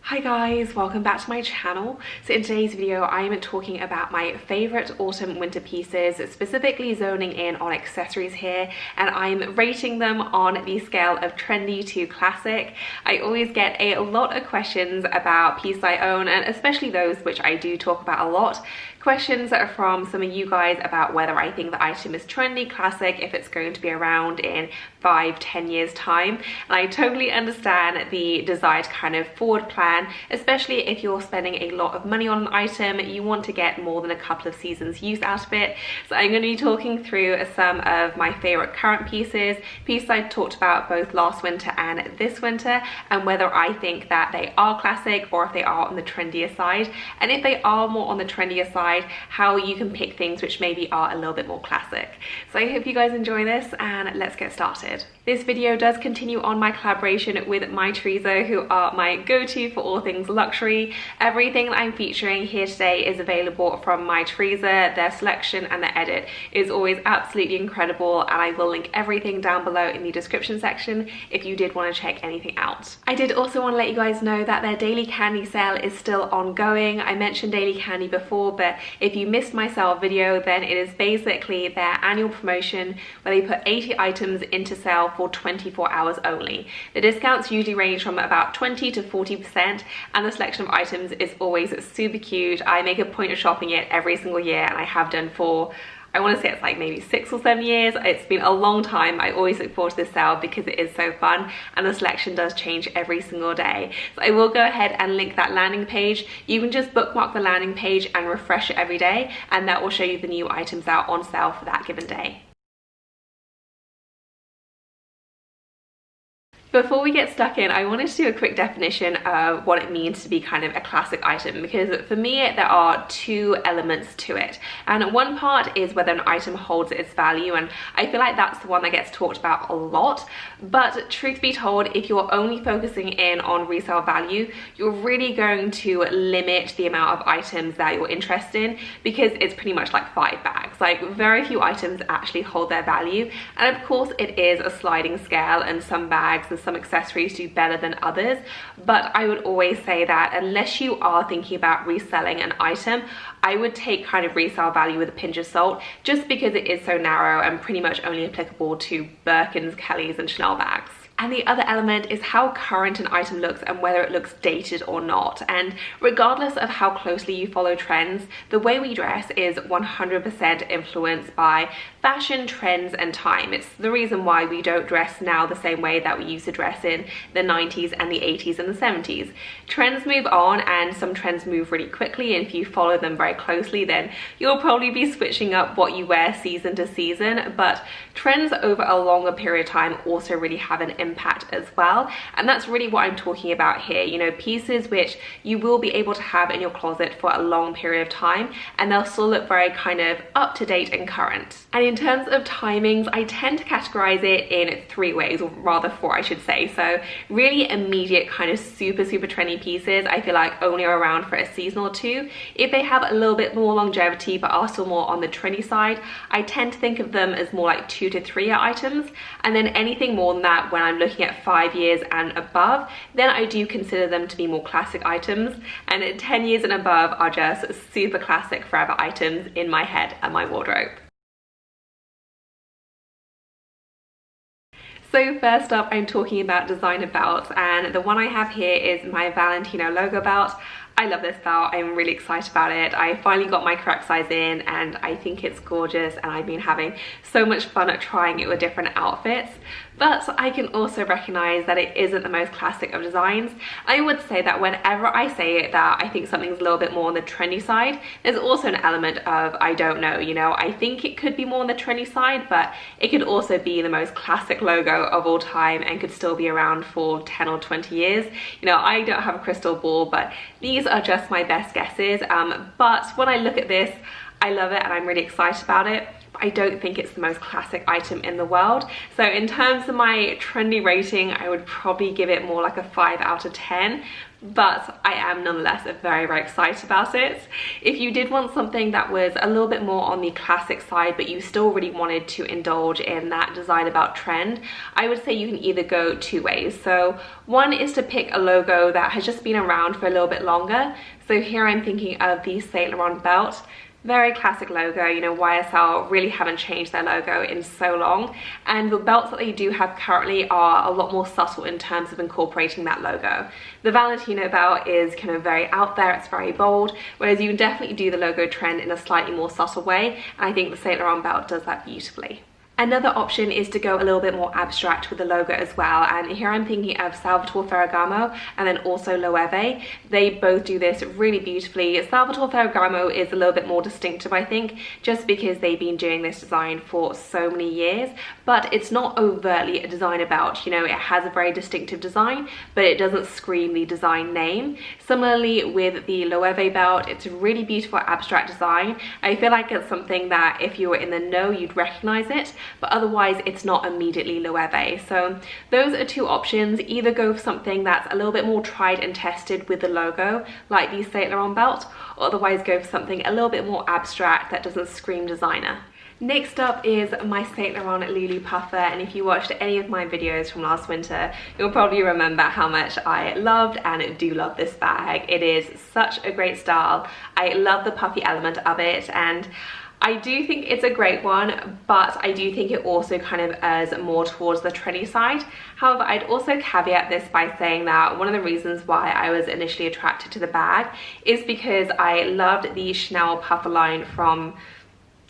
Hi guys, welcome back to my channel. So in today's video I am talking about my favorite autumn winter pieces, specifically zoning in on accessories here, and I'm rating them on the scale of trendy to classic. I always get a lot of questions about pieces I own, and especially those which I do talk about a lot. Questions from some of you guys about whether I think the item is trendy, classic, if it's going to be around in 5-10 years time. And I totally understand the desire to kind of forward plan, especially if you're spending a lot of money on an item, you want to get more than a couple of seasons use out of it. So I'm going to be talking through some of my favorite current pieces I talked about both last winter and this winter, and whether I think that they are classic or if they are on the trendier side, and if they are more on the trendier side, how you can pick things which maybe are a little bit more classic. So I hope you guys enjoy this, and let's get started. This video does continue on my collaboration with My Teresa, who are my go-to for all things luxury. Everything that I'm featuring here today is available from My Teresa. Their selection and their edit is always absolutely incredible, and I will link everything down below in the description section if you did want to check anything out. I did also want to let you guys know that their daily candy sale is still ongoing. I mentioned daily candy before, but if you missed my sale video, then it is basically their annual promotion where they put 80 items into sale for 24 hours only. The discounts usually range from about 20 to 40%, and the selection of items is always super cute. I make a point of shopping it every single year, and I have done for, I want to say it's like maybe 6 or 7 years. It's been a long time. I always look forward to this sale because it is so fun, and the selection does change every single day. So I will go ahead and link that landing page. You can just bookmark the landing page and refresh it every day, and that will show you the new items out on sale for that given day. Before we get stuck in, I wanted to do a quick definition of what it means to be kind of a classic item, because for me there are two elements to it. And one part is whether an item holds its value, and I feel like that's the one that gets talked about a lot. But truth be told, if you're only focusing in on resale value, you're really going to limit the amount of items that you're interested in, because it's pretty much like 5 bags. Like, very few items actually hold their value, and of course it is a sliding scale, and some bags and some accessories do better than others. But I would always say that unless you are thinking about reselling an item, I would take kind of resale value with a pinch of salt, just because it is so narrow and pretty much only applicable to Birkins, Kellys and Chanel bags. And the other element is how current an item looks and whether it looks dated or not. And regardless of how closely you follow trends, the way we dress is 100% influenced by fashion, trends and time. It's the reason why we don't dress now the same way that we used to dress in the 90s and the 80s and the 70s. Trends move on, and some trends move really quickly, and if you follow them very closely, then you'll probably be switching up what you wear season to season. But trends over a longer period of time also really have an impact as well, and that's really what I'm talking about here. You know, pieces which you will be able to have in your closet for a long period of time, and they'll still look very kind of up to date and current. And in terms of timings, I tend to categorize it in 3 ways, or rather 4 I should say. So really immediate kind of super trendy pieces I feel like only are around for a season or 2. If they have a little bit more longevity but are still more on the trendy side, I tend to think of them as more like 2 to 3 year items. And then anything more than that, when I'm looking at 5 years and above, then I do consider them to be more classic items, and at 10 years and above are just super classic forever items in my head and my wardrobe. So first up, I'm talking about designer belts, and the one I have here is my Valentino logo belt. I love this belt. I'm really excited about it. I finally got my correct size in, and I think it's gorgeous, and I've been having so much fun at trying it with different outfits. But I can also recognize that it isn't the most classic of designs. I would say that whenever I say that I think something's a little bit more on the trendy side, there's also an element of I don't know, you know, I think it could be more on the trendy side, but it could also be the most classic logo of all time and could still be around for 10 or 20 years. You know, I don't have a crystal ball, but these are just my best guesses. But when I look at this, I love it and I'm really excited about it. I don't think it's the most classic item in the world. So in terms of my trendy rating, I would probably give it more like a 5 out of 10. But I am nonetheless very, very excited about it. If you did want something that was a little bit more on the classic side, but you still really wanted to indulge in that design about trend, I would say you can either go two ways. So one is to pick a logo that has just been around for a little bit longer. So here I'm thinking of the Saint Laurent belt. Very classic logo, you know, YSL really haven't changed their logo in so long, and the belts that they do have currently are a lot more subtle in terms of incorporating that logo. The Valentino belt is kind of very out there, it's very bold, whereas you can definitely do the logo trend in a slightly more subtle way, and I think the Saint Laurent belt does that beautifully. Another option is to go a little bit more abstract with the logo as well, and here I'm thinking of Salvatore Ferragamo and then also Loewe. They both do this really beautifully. Salvatore Ferragamo is a little bit more distinctive, I think, just because they've been doing this design for so many years, but it's not overtly a designer belt. You know, it has a very distinctive design, but it doesn't scream the design name. Similarly with the Loewe belt, it's a really beautiful abstract design. I feel like it's something that if you were in the know, you'd recognize it, but otherwise it's not immediately Loewe. So those are two options. Either go for something that's a little bit more tried and tested with the logo, like the Saint Laurent belt, or otherwise go for something a little bit more abstract that doesn't scream designer. Next up is my Saint Laurent Lulu puffer, and if you watched any of my videos from last winter, you'll probably remember how much I loved and do love this bag. It is such a great style. I love the puffy element of it, and I do think it's a great one, but I do think it also kind of errs more towards the trendy side. However, I'd also caveat this by saying that one of the reasons why I was initially attracted to the bag is because I loved the Chanel puffer line from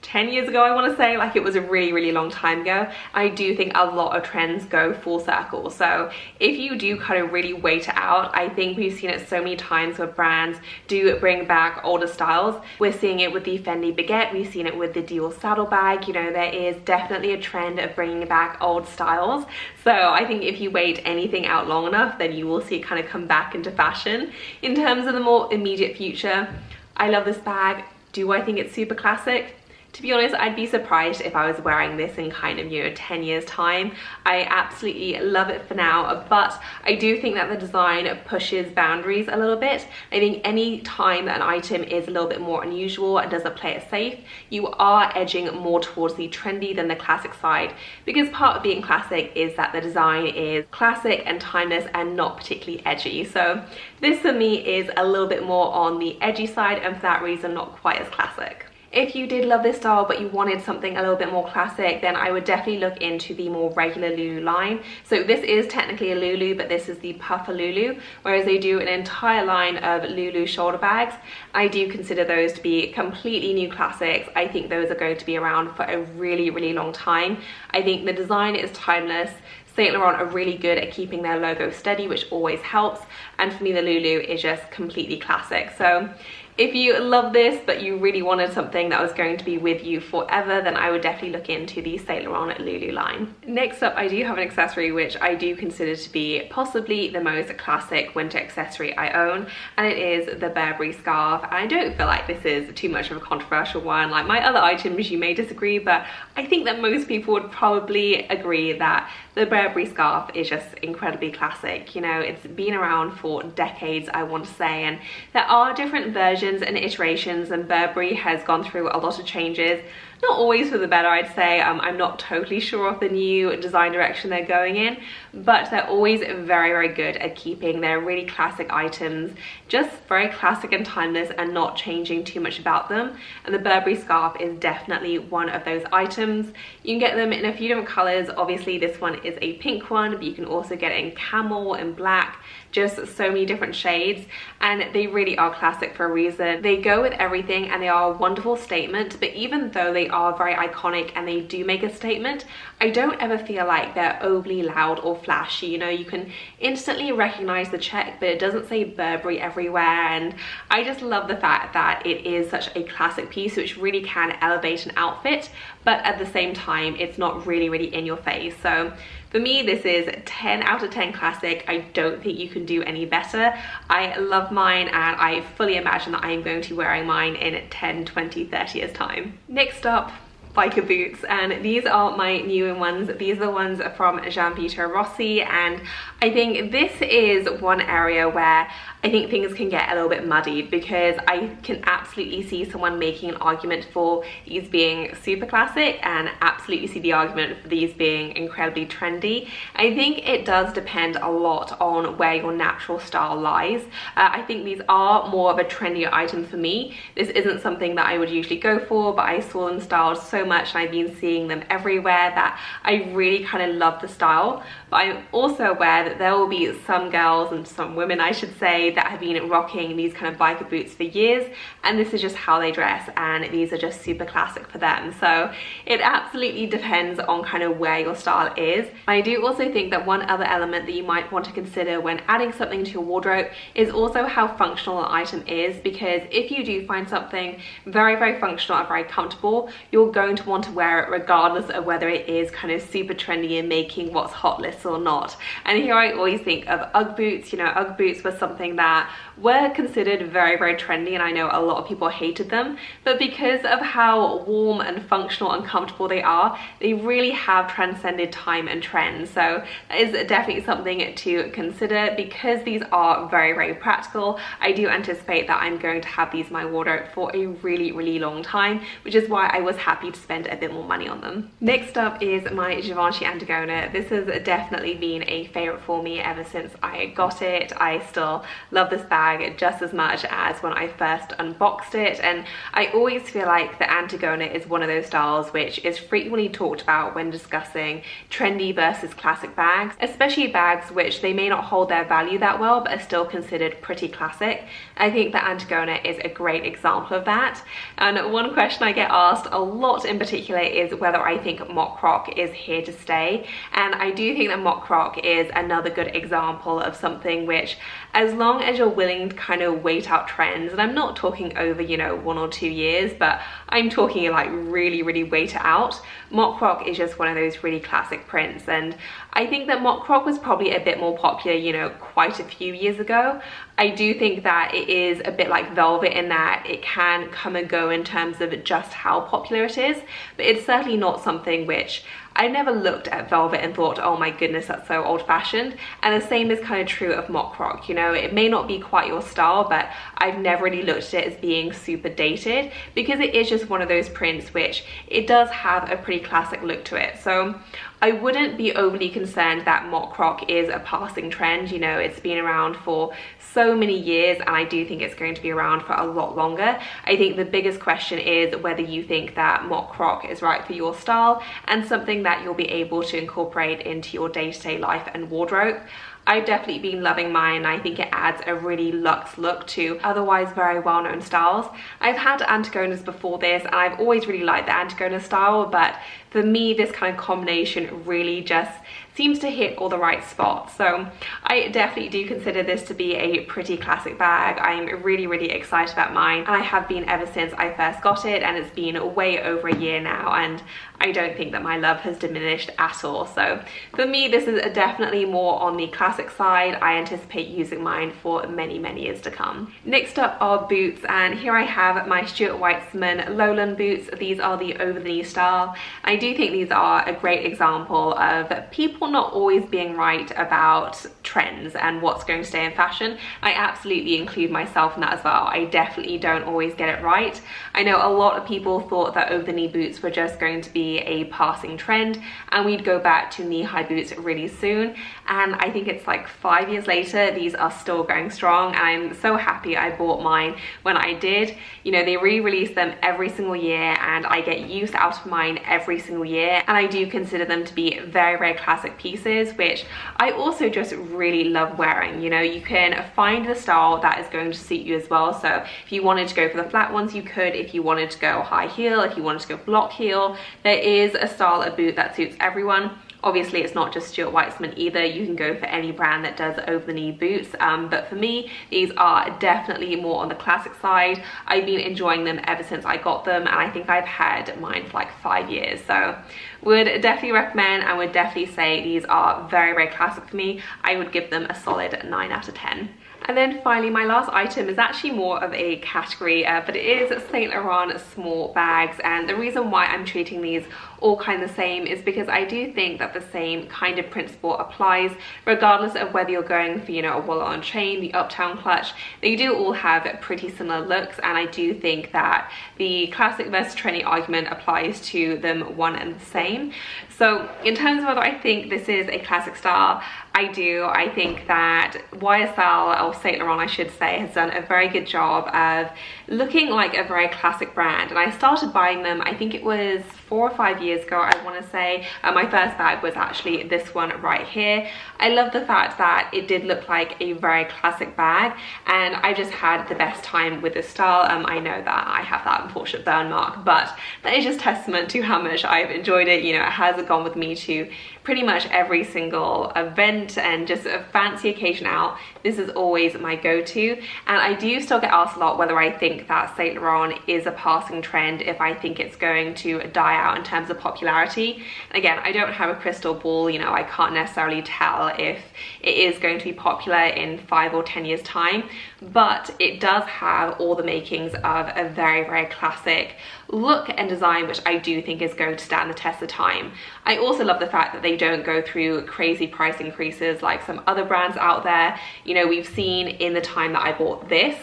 10 years ago, I want to say. Like, it was a really, really long time ago. I do think a lot of trends go full circle. So if you do kind of really wait it out, I think we've seen it so many times where brands do bring back older styles. We're seeing it with the Fendi Baguette, we've seen it with the Dior saddlebag. You know, there is definitely a trend of bringing back old styles. So I think if you wait anything out long enough, then you will see it kind of come back into fashion. In terms of the more immediate future, I love this bag. Do I think it's super classic? To be honest, I'd be surprised if I was wearing this in kind of, you know, 10 years time. I absolutely love it for now, but I do think that the design pushes boundaries a little bit. I think any time that an item is a little bit more unusual and doesn't play it safe, you are edging more towards the trendy than the classic side, because part of being classic is that the design is classic and timeless and not particularly edgy. So this for me is a little bit more on the edgy side, and for that reason not quite as classic. If you did love this style but you wanted something a little bit more classic, then I would definitely look into the more regular Lulu line. So this is technically a Lulu, but this is the puffer Lulu, whereas they do an entire line of Lulu shoulder bags. I do consider those to be completely new classics. I think those are going to be around for a really, really long time. I think the design is timeless. Saint Laurent are really good at keeping their logo steady, which always helps. And for me, the Lulu is just completely classic. So if you love this, but you really wanted something that was going to be with you forever, then I would definitely look into the Saint Laurent Lulu line. Next up, I do have an accessory which I do consider to be possibly the most classic winter accessory I own, and it is the Burberry scarf. And I don't feel like this is too much of a controversial one. Like my other items, you may disagree, but I think that most people would probably agree that the Burberry scarf is just incredibly classic. You know, it's been around for decades, I want to say, and there are different versions and iterations, and Burberry has gone through a lot of changes. Not always for the better, I'd say. I'm not totally sure of the new design direction they're going in, but they're always very, very good at keeping their really classic items just very classic and timeless and not changing too much about them. And the Burberry scarf is definitely one of those items. You can get them in a few different colors. Obviously this one is a pink one, but you can also get it in camel and black, just so many different shades, and they really are classic for a reason. They go with everything and they are a wonderful statement, but even though they are very iconic and they do make a statement, I don't ever feel like they're overly loud or flashy. You know, you can instantly recognize the check, but it doesn't say Burberry everywhere, and I just love the fact that it is such a classic piece which really can elevate an outfit, but at the same time it's not really, really in your face. So for me, this is 10 out of 10 classic. I don't think you can do any better. I love mine, and I fully imagine that I am going to be wearing mine in 10, 20, 30 years time. Next up, biker boots, and these are my newer ones. These are the ones from Gianvito Rossi, and I think this is one area where I think things can get a little bit muddied, because I can absolutely see someone making an argument for these being super classic and absolutely see the argument for these being incredibly trendy. I think it does depend a lot on where your natural style lies. I think these are more of a trendy item for me. This isn't something that I would usually go for, but I saw them styled so much and I've been seeing them everywhere that I really kind of love the style. But I'm also aware that there will be some girls, and some women I should say, that have been rocking these kind of biker boots for years, and this is just how they dress, and these are just super classic for them. So it absolutely depends on kind of where your style is. I do also think that one other element that you might want to consider when adding something to your wardrobe is also how functional an item is, because if you do find something very, very functional and very comfortable, you're going to want to wear it regardless of whether it is kind of super trendy and making what's hot lists or not. And here I always think of Ugg boots. You know, Ugg boots were something that were considered very, very trendy, and I know a lot of people hated them, but because of how warm and functional and comfortable they are, they really have transcended time and trends. So that is definitely something to consider. Because these are very, very practical, I do anticipate that I'm going to have these in my wardrobe for a really, really long time, which is why I was happy to spend a bit more money on them. Next up is my Givenchy Antigona. This has definitely been a favorite for me ever since I got it. I still love this bag just as much as when I first unboxed it, and I always feel like the Antigona is one of those styles which is frequently talked about when discussing trendy versus classic bags, especially bags which they may not hold their value that well but are still considered pretty classic. I think the Antigona is a great example of that. And one question I get asked a lot in particular is whether I think mock croc is here to stay, and I do think that mock croc is another good example of something which, as long as you're willing to kind of wait out trends, and I'm not talking over, you know, 1 or 2 years, but I'm talking like really, really wait it out, mock croc is just one of those really classic prints. And I think that mock croc was probably a bit more popular, you know, quite a few years ago. I do think that it is a bit like velvet in that it can come and go in terms of just how popular it is, but it's certainly not something which I never looked at velvet and thought, oh my goodness, that's so old-fashioned. And the same is kind of true of mock croc. You know, it may not be quite your style, but I've never really looked at it as being super dated, because it is just one of those prints which it does have a pretty classic look to it. So I wouldn't be overly concerned that mock croc is a passing trend. You know, it's been around for so many years, and I do think it's going to be around for a lot longer. I think the biggest question is whether you think that mock croc is right for your style and something that you'll be able to incorporate into your day-to-day life and wardrobe. I've definitely been loving mine, and I think it adds a really luxe look to otherwise very well-known styles. I've had Antigonas before this, and I've always really liked the Antigona style, but for me, this kind of combination really just seems to hit all the right spots. So I definitely do consider this to be a pretty classic bag. I'm really, really excited about mine, and I have been ever since I first got it, and it's been way over a year now, and I don't think that my love has diminished at all. So for me, this is definitely more on the classic side. I anticipate using mine for many, many years to come. Next up are boots, and here I have my Stuart Weitzman Lowland boots. These are the over-the-knee style. I do think these are a great example of people not always being right about trends and what's going to stay in fashion. I absolutely include myself in that as well. I definitely don't always get it right. I know a lot of people thought that over-the-knee boots were just going to be a passing trend and we'd go back to knee-high boots really soon, and I think it's like 5 years later these are still going strong, and I'm so happy I bought mine when I did. You know, they re-release them every single year, and I get use out of mine every single year, and I do consider them to be very, very classic pieces, which I also just really love wearing. You know, you can find the style that is going to suit you as well. So if you wanted to go for the flat ones, you could. If you wanted to go high heel, if you wanted to go block heel, there is a style of boot that suits everyone. Obviously, it's not just Stuart Weitzman either. You can go for any brand that does over-the-knee boots. But for me, these are definitely more on the classic side. I've been enjoying them ever since I got them, and I think I've had mine for like 5 years. So would definitely recommend, and would definitely say these are very, very classic for me. I would give them a solid 9 out of 10. And then finally, my last item is actually more of a category, but it is Saint Laurent small bags. And the reason why I'm treating these all kind of the same is because I do think that the same kind of principle applies regardless of whether you're going for, you know, a wallet on chain, the uptown clutch. They do all have pretty similar looks, and I do think that the classic versus trendy argument applies to them one and the same. So in terms of whether I think this is a classic style, I do. I think that YSL, or Saint Laurent I should say, has done a very good job of looking like a very classic brand. And I started buying them, I think it was 4 or 5 years ago, I want to say. My first bag was actually this one right here. I love the fact that it did look like a very classic bag, and I just had the best time with this style. I know that I have that unfortunate burn mark, but that is just testament to how much I've enjoyed it. You know, it has gone with me to pretty much every single event and just a fancy occasion out. This is always my go-to, and I do still get asked a lot whether I think that Saint Laurent is a passing trend, if I think it's going to die out in terms of popularity. Again, I don't have a crystal ball, you know, I can't necessarily tell if it is going to be popular in 5 or 10 years time, but it does have all the makings of a very, very classic look and design, which I do think is going to stand the test of time. I also love the fact that they don't go through crazy price increases like some other brands out there. You know, we've seen in the time that I bought this,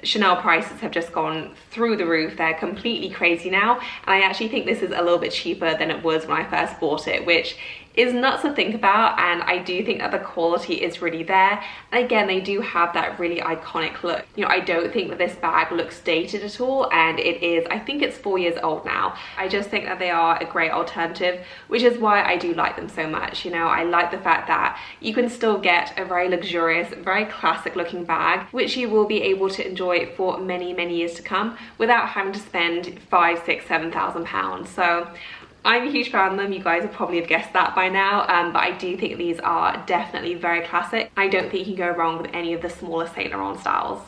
Chanel prices have just gone through the roof. They're completely crazy now, and I actually think this is a little bit cheaper than it was when I first bought it, which is nuts to think about. And I do think that the quality is really there, and again, they do have that really iconic look. You know, I don't think that this bag looks dated at all, and it is, I think it's 4 years old now. I just think that they are a great alternative, which is why I do like them so much. You know, I like the fact that you can still get a very luxurious, very classic looking bag, which you will be able to enjoy for many, many years to come without having to spend 5, 6, 7,000 pounds. So I'm a huge fan of them. You guys will probably have guessed that by now, but I do think these are definitely very classic. I don't think you can go wrong with any of the smaller Saint Laurent styles.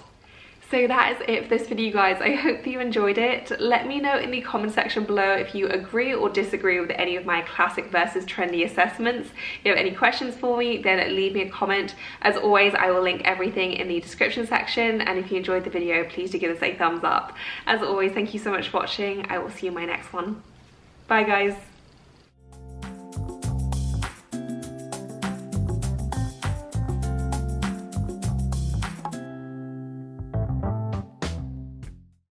So that is it for this video, guys. I hope you enjoyed it. Let me know in the comment section below if you agree or disagree with any of my classic versus trendy assessments. If you have any questions for me, then leave me a comment. As always, I will link everything in the description section, and if you enjoyed the video, please do give us a thumbs up. As always, thank you so much for watching. I will see you in my next one. Bye, guys.